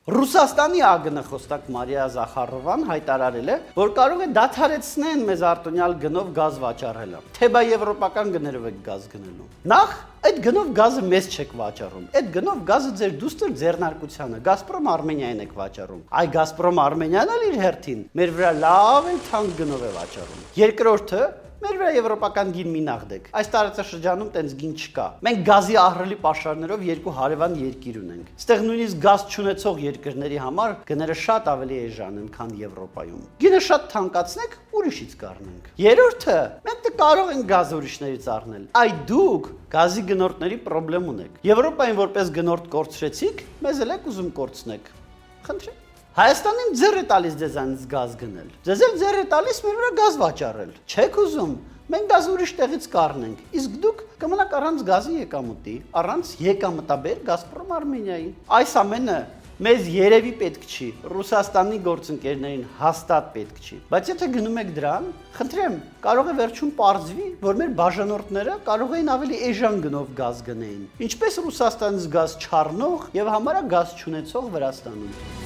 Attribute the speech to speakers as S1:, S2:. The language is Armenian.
S1: Ռուսաստանի ԱԳՆ խոսնակ Մարիա Զախարովան հայտարարել է, որ կարող է դադարեցնեն մեզ արտոնյալ գնով գազ վաճառելը, թե բա եվրոպական գներով եք գազ գնելու։ Նախ այդ գնով գազը մեզ չեք վաճառում, այդ գնով գազը ձեր դուստր ձեռնարկությանը, Գազպրոմ Արմենիային եք վաճառում։ Այ Գազպրոմ Արմենիան էլ իր հերթին մեր վրա լավ էլ թանկ գնով է վաճառում։ Երկրորդը մեր վրա եվրոպական գին մի նաղդեք։ Այս տարածաշրջանում տենց գին չկա։ Մենք գազի ահռելի պաշարներով երկու հարևան երկիր ունենք։ Ստեղ նույնիսկ գազ չունեցող երկրների համար գները շատ ավելի էժան են, քան Եվրոպայում։ Գինը շատ թանկացնեք, ուրիշից կառնենք։ Երրորդը, մենք դե կարող ենք գազ ուրիշներից առնել։ Այ դուք գազի գնորդների խնդրեմ ունեք։ Եվրոպային որպես գնորդ կորցրեցիք, մեզ էլ եք ուզում կորցնեք։ Խնդրեմ։ Հայաստանին ձեռ է տալիս ձեզանից գազ գնել։ Ձեզ էլ ձեռ է տալիս մեր վրա գազ վաճառել։ Չեք ուզում։ Մենք գազ ուրիշ տեղից կառնենք։ Իսկ դուք կմնաք առանց գազի եկամուտի, առանց եկամտաբեր Գազպրոմ Արմենիայի։ Այս ամենը մեզ երևի պետք չի, Ռուսաստանի գործընկերներին հաստատ պետք չի։ Բայց եթե գնում եք դրան, խնդրեմ, կարող է վերջում պարզվի, որ մեր բաժանորդները կարող էին ավելի էժան գնով գազ գնեին, ինչպես Ռուսաստանից գազ չառնող եւ համարյա գազ չունեցող Վրաստանում։